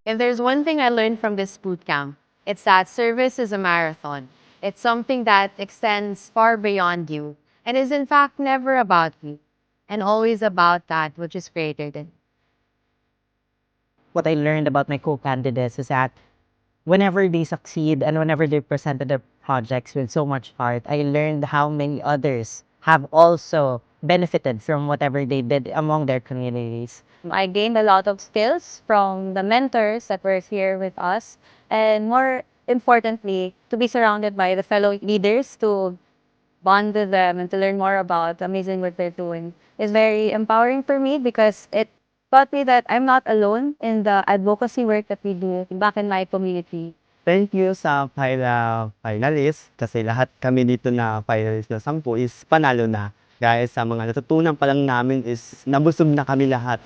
If there's one thing I learned from this boot camp, it's that service is a marathon. It's something that extends far beyond you and is in fact never about you and always about that which is greater than. What I learned about my co-candidates is that whenever they succeed and whenever they presented their projects with so much heart, I learned how many others have also benefited from whatever they did among their communities. I gained a lot of skills from the mentors that were here with us, and more importantly, to be surrounded by the fellow leaders to bond with them and to learn more about the amazing work they're doing is very empowering for me because it taught me that I'm not alone in the advocacy work that we do back in my community. Thank you sa finalist kasi lahat kami dito na finalist na 10 is panalo na. Dahil sa mga natutunan pa lang namin is nabusog na kami lahat.